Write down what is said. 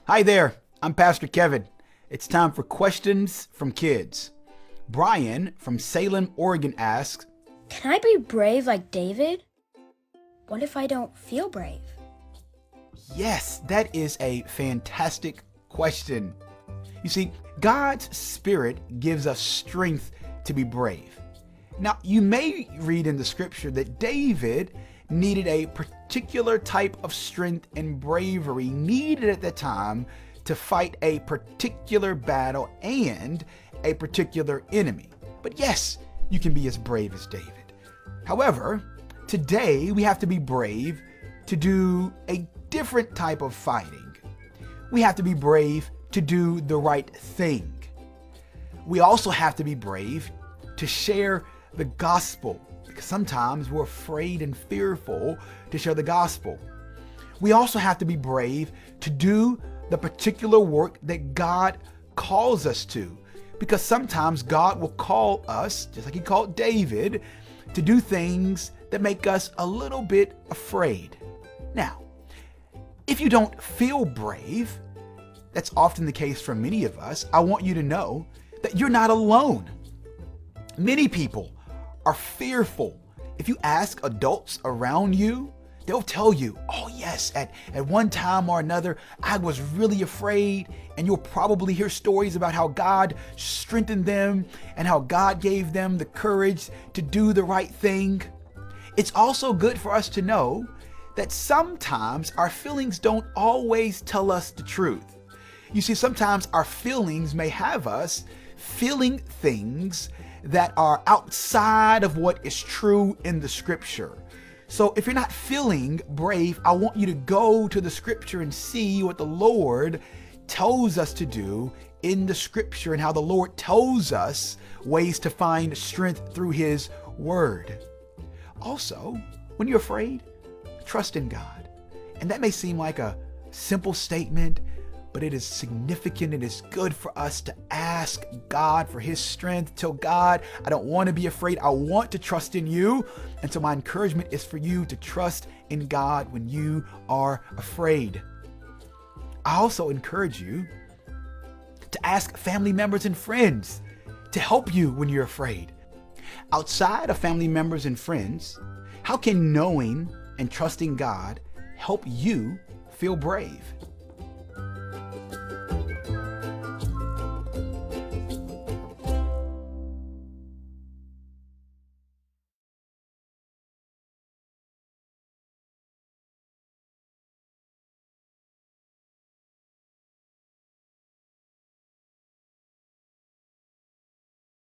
Hi there, I'm Pastor Kevin. It's time for questions from kids. Brian from Salem, Oregon asks, Can I be brave like David? What if I don't feel brave? Yes, that is a fantastic question. You see, God's Spirit gives us strength to be brave. Now, you may read in the scripture that David needed a particular type of strength and bravery needed at the time to fight a particular battle and a particular enemy. But yes, you can be as brave as David. However, today we have to be brave to do a different type of fighting. We have to be brave to do the right thing. We also have to be brave to share the gospel, because sometimes we're afraid and fearful to share the gospel. We also have to be brave to do the particular work that God calls us to, because sometimes God will call us, just like he called David, to do things that make us a little bit afraid. Now, if you don't feel brave, that's often the case for many of us, I want you to know that you're not alone. Many people are fearful. If you ask adults around you, they'll tell you, oh yes, at one time or another, I was really afraid. And you'll probably hear stories about how God strengthened them and how God gave them the courage to do the right thing. It's also good for us to know that sometimes our feelings don't always tell us the truth. You see, sometimes our feelings may have us feeling things that are outside of what is true in the scripture. So if you're not feeling brave, I want you to go to the scripture and see what the Lord tells us to do in the scripture and how the Lord tells us ways to find strength through his word. Also, when you're afraid, trust in God. And that may seem like a simple statement, but it is significant. It is good for us to ask God for his strength. Tell God, I don't want to be afraid. I want to trust in you. And so my encouragement is for you to trust in God when you are afraid. I also encourage you to ask family members and friends to help you when you're afraid. Outside of family members and friends, how can knowing and trusting God help you feel brave?